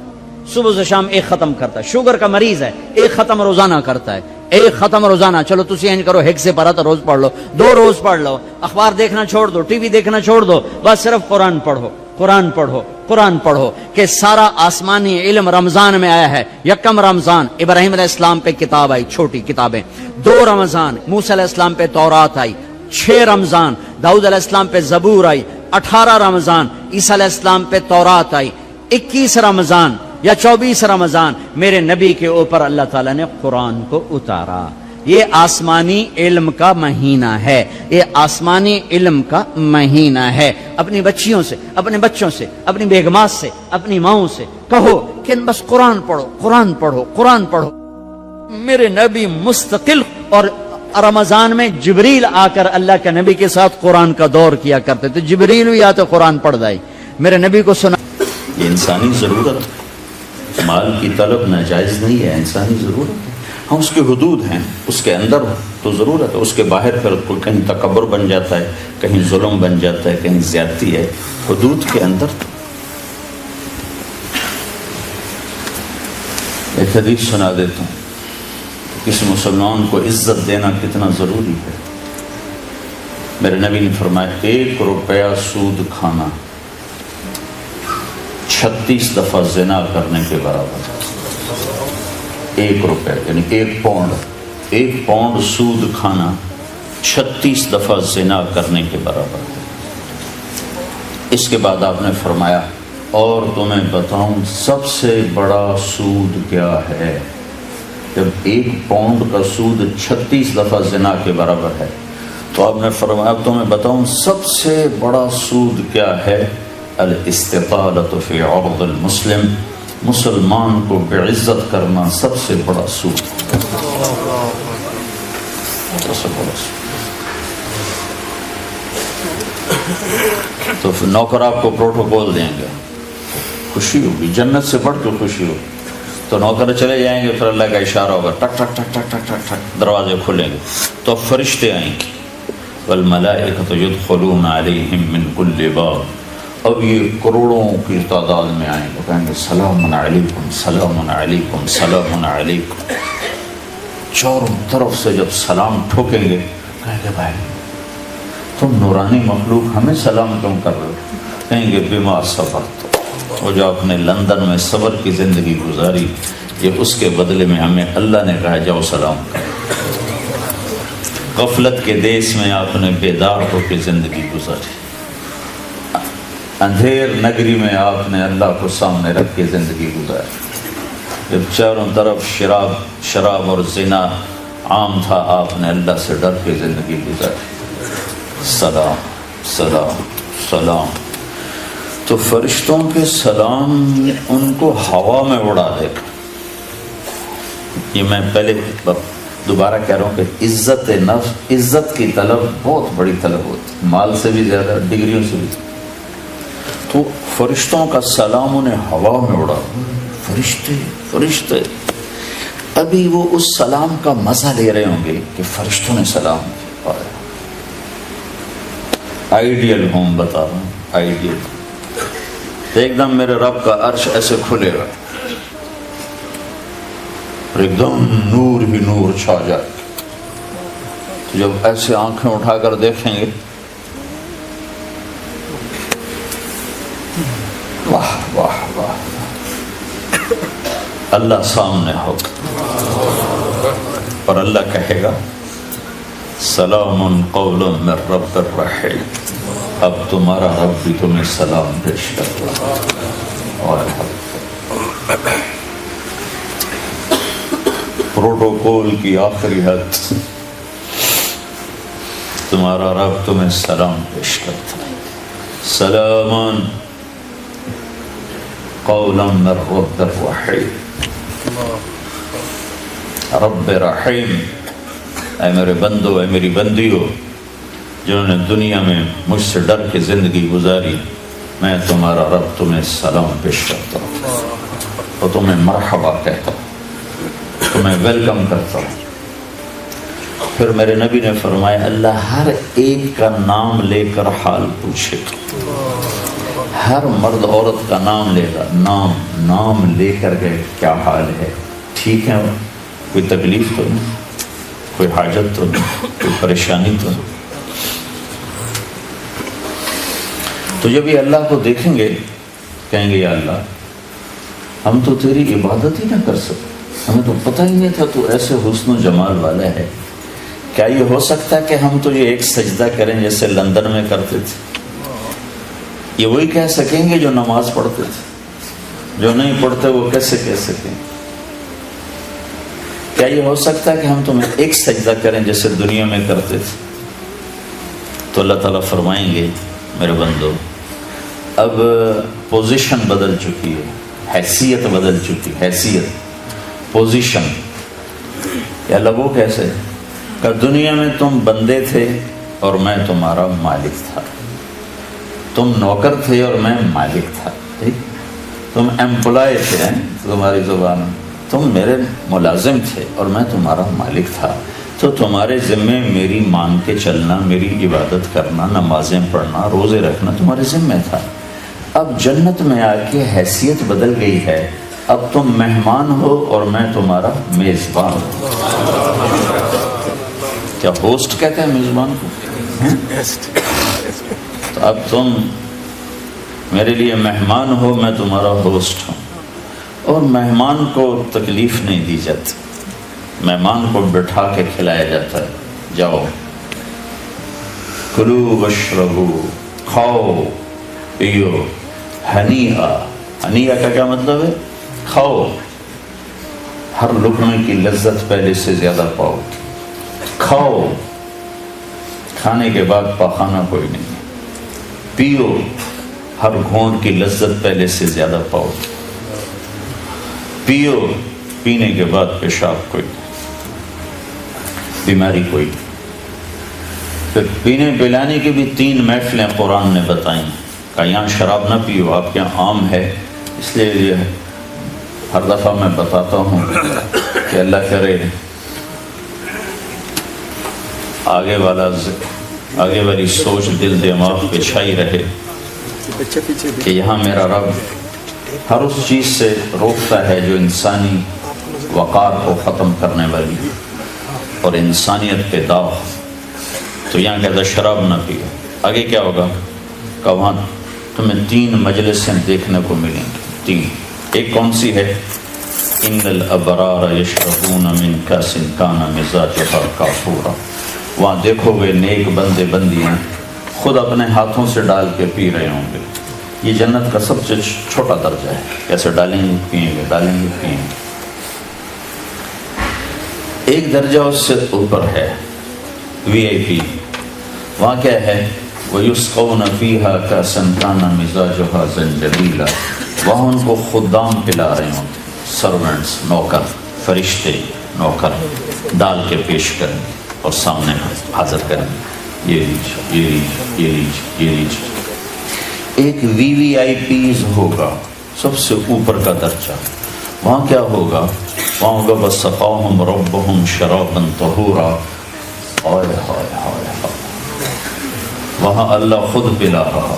صبح سے شام ایک ختم کرتا ہے، شوگر کا مریض ہے، ایک ختم روزانہ کرتا ہے، ایک ختم روزانہ۔ چلو تسی اینج کرو، ہیک سے پڑھا تو روز پڑھ لو، 2 روز پڑھ لو، اخبار دیکھنا چھوڑ دو، ٹی وی دیکھنا چھوڑ دو، بس صرف قرآن پڑھو، قرآن پڑھو، قرآن پڑھو، کہ سارا آسمانی علم رمضان میں آیا ہے۔ یکم رمضان ابراہیم علیہ السلام پہ کتاب آئی، چھوٹی کتابیں، 2 رمضان موسیٰ علیہ السلام پہ تورات آئی، 6 رمضان داؤد علیہ السلام پہ زبور آئی، 18 رمضان عیسیٰ علیہ السلام پہ تورات آئی، 21 رمضان یا 24 رمضان میرے نبی کے اوپر اللہ تعالیٰ نے قرآن کو اتارا۔ یہ آسمانی علم کا مہینہ ہے، یہ آسمانی علم کا مہینہ ہے۔ اپنی بچیوں سے، اپنے بچوں سے، اپنی بیگمات سے، اپنی ماؤں سے کہو کہ بس قرآن پڑھو، قرآن پڑھو، قرآن پڑھو۔ میرے نبی مستقل، اور رمضان میں جبریل آ کر اللہ کے نبی کے ساتھ قرآن کا دور کیا کرتے تھے، جبریل بھی آتے قرآن پڑھ دائی، میرے نبی کو سنا۔ یہ انسانی ضرورت، مال کی طلب ناجائز نہیں ہے، انسانی ضرورت ہے۔ ہاں اس کی حدود ہیں، اس کے اندر تو ضرورت ہے، اس کے باہر پھر کوئی کہیں تکبر بن جاتا ہے، کہیں ظلم بن جاتا ہے، کہیں زیادتی ہے، حدود کے اندر تو۔ ایک حدیث سنا دیتا ہوں، کسی مسلمان کو عزت دینا کتنا ضروری ہے۔ میرے نبی نے فرمایا 1 روپیہ سود کھانا 36 دفعہ زنا کرنے کے برابر ہے۔ 1 روپیہ یعنی 1 پاؤنڈ سود کھانا 36 دفعہ زنا کرنے کے برابر ہے۔ اس کے بعد آپ نے فرمایا اور تمہیں بتاؤں سب سے بڑا سود کیا ہے؟ جب 1 پاؤنڈ کا سود 36 دفعہ زنا کے برابر ہے تو آپ نے فرمایا تمہیں بتاؤں سب سے بڑا سود کیا ہے؟ الاستطالۃ فی عرض المسلم، مسلمان کو بعزت کرنا سب سے بڑا سود۔ تو پھر نوکر آپ کو پروٹوکول دیں گے، خوشی ہوگی، جنت سے بڑھ کے خوشی ہوگی۔ تو نوکر چلے جائیں گے، پھر اللہ کا اشارہ ہوگا، ٹک ٹک ٹک ٹک ٹک ٹک ٹک، دروازے کھلیں گے تو فرشتے آئیں گے، والملائکۃ یدخلون علیہم من کل باب، اب یہ کروڑوں کی تعداد میں آئیں گے، کہیں گے سلام علیکم سلام علیکم سلام علیکم۔ چاروں طرف سے جب سلام ٹھوکیں گے کہیں گے بھائی تم نورانی مخلوق ہمیں سلام کیوں کر رہے ہو؟ کہیں گے بما صبرت، وہ جو آپ نے لندن میں صبر کی زندگی گزاری، یہ اس کے بدلے میں ہمیں اللہ نے کہا جاؤ سلام کرو۔ غفلت کے دیس میں آپ نے بیدار ہو کے زندگی گزاری، اندھیر نگری میں آپ نے اللہ کو سامنے رکھ کے زندگی گزاری، جب چاروں طرف شراب اور زنا عام تھا آپ نے اللہ سے ڈر کے زندگی گزاری۔ سلام سلام سلام، تو فرشتوں کے سلام ان کو ہوا میں اڑا دے گا۔ یہ میں پہلے دوبارہ کہہ رہا ہوں کہ عزت نفس، عزت کی طلب بہت بڑی طلب ہوتی، مال سے بھی زیادہ، ڈگریوں سے بھی۔ تو فرشتوں کا سلام انہیں ہوا میں اڑا، فرشتے ابھی وہ اس سلام کا مزہ لے رہے ہوں گے کہ فرشتوں نے سلام کیا۔ آئیڈیل ہوم بتا رہا ہوں، آئیڈیل ایک دم میرے رب کا عرش ایسے کھلے گا، ایک دم نور ہی نور چھا جائے، تو جب ایسے آنکھیں اٹھا کر دیکھیں گے واہ واہ واہ، اللہ سامنے ہوگا اور اللہ کہے گا سلام قول من رب الرحیم، اب تمہارا رب بھی تمہیں سلام پیش کر رہا ہے۔ اور پروٹوکول کی آخری حد، تمہارا رب تمہیں سلام پیش کرتا ہے، سلام قولا من رب الرحیم، رب رحیم، اے میرے بندو، اے میری بندیو جنہوں نے دنیا میں مجھ سے ڈر کے زندگی گزاری، میں تمہارا رب تمہیں سلام پیش کرتا ہوں اور تمہیں مرحبا کہتا ہوں، تمہیں ویلکم کرتا ہوں۔ پھر میرے نبی نے فرمایا اللہ ہر ایک کا نام لے کر حال پوچھے گا، ہر مرد عورت کا نام لے گا، نام لے کر گئے کیا حال ہے، ٹھیک ہے، کوئی تکلیف تو نہیں، کوئی حاجت تو نہیں، کوئی پریشانی تو نہیں۔ تو جب یہ اللہ کو دیکھیں گے کہیں گے یا اللہ ہم تو تیری عبادت ہی نہ کر سکتے، ہمیں تو پتہ ہی نہیں تھا تو ایسے حسن و جمال والا ہے، کیا یہ ہو سکتا ہے کہ ہم تو یہ ایک سجدہ کریں جیسے لندن میں کرتے تھے؟ یہ وہی کہہ سکیں گے جو نماز پڑھتے تھے، جو نہیں پڑھتے وہ کیسے کہہ سکیں؟ کیا یہ ہو سکتا ہے کہ ہم تمہیں ایک سجدہ کریں جیسے دنیا میں کرتے تھے؟ تو اللہ تعالیٰ فرمائیں گے میرے بندو اب پوزیشن بدل چکی ہے، حیثیت بدل چکی، حیثیت، پوزیشن۔ یا اللہ وہ کیسے کہ دنیا میں تم بندے تھے اور میں تمہارا مالک تھا، تم نوکر تھے اور میں مالک تھا، ٹھیک؟ تم ایمپلائی تھے، تمہاری زبان تم میرے ملازم تھے اور میں تمہارا مالک تھا، تو تمہارے ذمے میری مان کے چلنا، میری عبادت کرنا، نمازیں پڑھنا، روزے رکھنا تمہارے ذمے تھا۔ اب جنت میں آ کے حیثیت بدل گئی ہے، اب تم مہمان ہو اور میں تمہارا میزبان ہوں۔ کیا ہوسٹ کہتے ہیں میزبان کو؟ تو اب تم میرے لیے مہمان ہو، میں تمہارا ہوسٹ ہوں، اور مہمان کو تکلیف نہیں دی جاتی، مہمان کو بٹھا کے کھلایا جاتا ہے، جاؤ کلو واشربو، کھاؤ پیو، ہنیئا، ہنیئا کا کیا مطلب ہے؟ کھاؤ، ہر لقمے کی لذت پہلے سے زیادہ پاؤ، کھاؤ، کھانے کے بعد پاخانہ کوئی نہیں، پیو، ہر گھونٹ کی لذت پہلے سے زیادہ پاؤ، پیو، پینے کے بعد پیشاب کوئی نہیں، بیماری کوئی نہیں۔ پھر پینے پلانے کی بھی 3 محفلیں قرآن نے بتائیں، کہ یہاں شراب نہ پیو، آپ کے یہاں عام ہے، اس لیے یہ ہر دفعہ میں بتاتا ہوں کہ اللہ کرے آگے والی سوچ دل دماغ پہ چھائی رہے کہ یہاں میرا رب ہر اس چیز سے روکتا ہے جو انسانی وقار کو ختم کرنے والی اور انسانیت پہ داغ۔ تو یہاں کہتا شراب نہ پیو، آگے کیا ہوگا کہ وہاں تمہیں 3 مجلسیں دیکھنے کو ملیں گی، 3۔ ایک کون سی ہے؟ ان الابرار یشربون من کاس کان مزاجها کافورا، وہاں دیکھو گے نیک بندے بندیاں خود اپنے ہاتھوں سے ڈال کے پی رہے ہوں گے۔ یہ جنت کا سب سے چھوٹا درجہ ہے، کیسے ڈالیں گے پیئیں گے، ڈالیں گے پیئیں گے۔ ایک درجہ اس سے اوپر ہے VIP، وہاں کیا ہے؟ وَيُسْقَوْنَ فِيهَا كَأْسًا كَانَ مِزَاجُهَا زَنْجَبِيلًا، وہاں ان کو خدام پلا رہے ہوں، سرونٹس، نوکر، فرشتے نوکر ڈال کے پیش کریں اور سامنے حاضر کریں، یہ لیجیے، یہ لیجیے، یہ لیجیے، یہ لیجیے۔ ایک VVIPs ہوگا، سب سے اوپر کا درجہ، وہاں کیا ہوگا؟ وہاں ہوگا وَسَقَاهُمْ رَبُّهُمْ شَرَابًا طَهُورًا، ہائے ہائے ہائے ہائے، وہاں اللہ خود پلا رہا،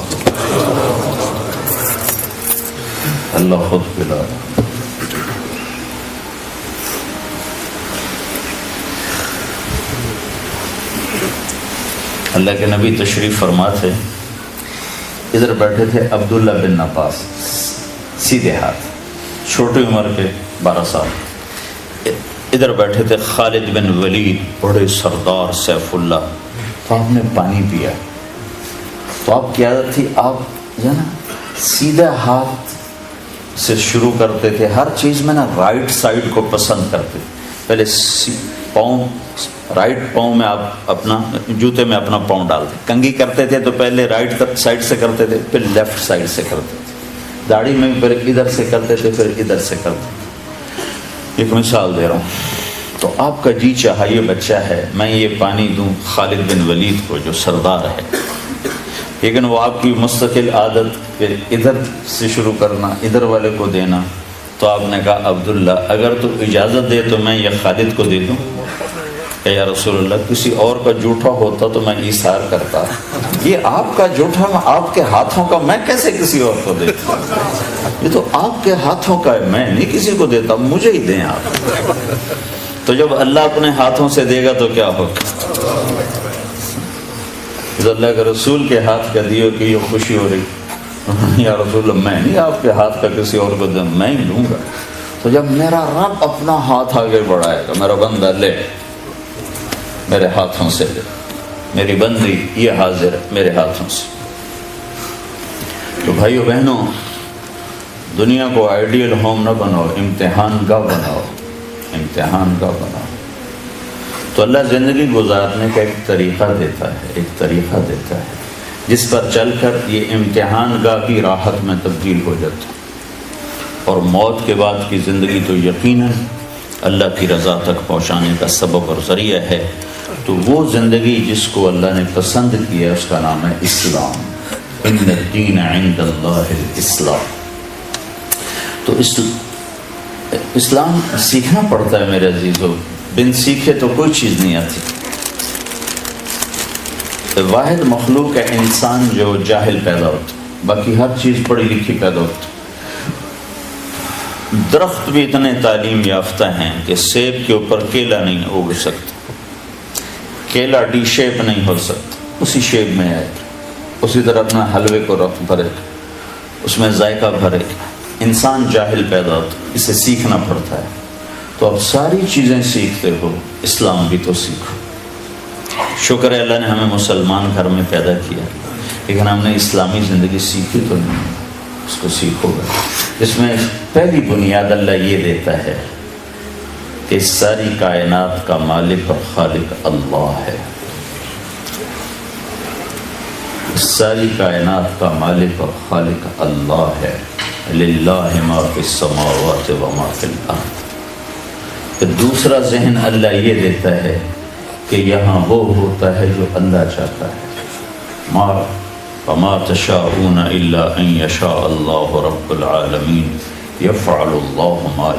اللہ خود پلا رہا۔ اللہ کے نبی تشریف فرما تھے، ادھر بیٹھے تھے عبداللہ بن عباس، سیدھے ہاتھ، چھوٹی عمر کے 12 سال، ادھر بیٹھے تھے خالد بن ولید، بڑے سردار سیف اللہ۔ تو آپ نے پانی پیا، تو آپ کی عادت تھی، آپ جو نا سیدھا ہاتھ سے شروع کرتے تھے، ہر چیز میں نا رائٹ سائڈ کو پسند کرتے، پہلے پاؤں، رائٹ پاؤں میں آپ اپنا جوتے میں اپنا پاؤں ڈالتے، کنگھی کرتے تھے تو پہلے رائٹ سائڈ سے کرتے تھے، پھر لیفٹ سائڈ سے کرتے تھے، داڑھی میں پھر ادھر سے کرتے تھے، پھر ادھر سے کرتے تھے۔ ایک مثال دے رہا ہوں، تو آپ کا جی چاہا یہ بچہ ہے میں یہ پانی دوں خالد بن ولید کو جو سردار ہے، لیکن وہ آپ کی مستقل عادت پھر ادھر سے شروع کرنا، ادھر والے کو دینا۔ تو آپ نے کہا عبداللہ اگر تو اجازت دے تو میں یہ خالد کو دے دوں؟ کہ یا رسول اللہ کسی اور کا جھوٹا ہوتا تو میں ایثار کرتا، یہ آپ کا جھوٹا آپ کے ہاتھوں کا، میں کیسے کسی اور کو دیتا؟ یہ تو آپ کے ہاتھوں کا ہے، میں نہیں کسی کو دیتا، مجھے ہی دیں آپ۔ تو جب اللہ اپنے ہاتھوں سے دے گا تو کیا ہوگا؟ اللہ کے رسول کے ہاتھ کا دیو کہ یہ خوشی ہو رہی، یا رسول اللہ میں نہیں آپ کے ہاتھ کا کسی اور کو دوں، میں ہی دوں گا۔ تو جب میرا رب اپنا ہاتھ آگے بڑھائے گا، میرا بندہ لے، میرے ہاتھوں سے لے، میری بندی یہ حاضر ہے میرے ہاتھوں سے۔ تو بھائیو بہنوں، دنیا کو آئیڈیل ہوم نہ بناؤ، امتحان کا بناؤ، امتحان کا بناؤ۔ تو اللہ زندگی گزارنے کا ایک طریقہ دیتا ہے، ایک طریقہ دیتا ہے جس پر چل کر یہ امتحان گاہ کی راحت میں تبدیل ہو جاتا ہے، اور موت کے بعد کی زندگی تو یقیناً اللہ کی رضا تک پہنچانے کا سبب اور ذریعہ ہے۔ تو وہ زندگی جس کو اللہ نے پسند کیا ہے اس کا نام ہے اسلام، ان الدین عند اللہ الاسلام۔ تو اسلام سیکھنا پڑتا ہے میرے عزیزو، بن سیکھے تو کوئی چیز نہیں آتی۔ واحد مخلوق ہے انسان جو جاہل پیدا ہوتا، باقی ہر چیز پڑھی لکھی پیدا ہوتی۔ درخت بھی اتنے تعلیم یافتہ ہیں کہ سیب کے اوپر کیلا نہیں اگ سکتا، کیلا ڈی شیپ نہیں ہو سکتا، اسی شیپ میں آئے گا، اسی طرح اپنا حلوے کو رخ بھرے گا، اس میں ذائقہ بھرے گا۔ انسان جاہل پیدا ہوتا، اسے سیکھنا پڑتا ہے۔ تو اب ساری چیزیں سیکھتے ہو، اسلام بھی تو سیکھو۔ شکر ہے اللہ نے ہمیں مسلمان گھر میں پیدا کیا، لیکن ہم نے اسلامی زندگی سیکھی تو نہیں، اس کو سیکھو گا۔ اس میں پہلی بنیاد اللہ یہ دیتا ہے کہ ساری کائنات کا مالک اور خالق اللہ ہے، ساری کائنات کا مالک اور خالق اللہ ہے۔ للہ ما فی السماوات و ما فی الارض۔ پھر دوسرا ذہن اللہ یہ دیتا ہے کہ یہاں وہ ہوتا ہے جو اللہ چاہتا ہے۔ وما تشاءون الا ان یشاء اللہ رب العالمین یفعل اللہ ما۔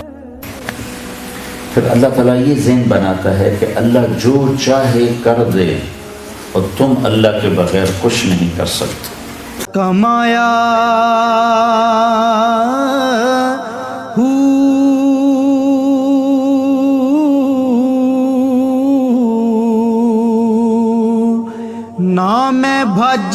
پھر اللہ تعالیٰ یہ ذہن بناتا ہے کہ اللہ جو چاہے کر دے، اور تم اللہ کے بغیر کچھ نہیں کر سکتے۔ کمایا نام بھج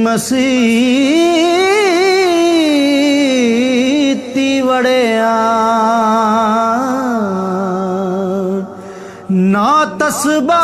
مسیتی وڑیا نا تسبا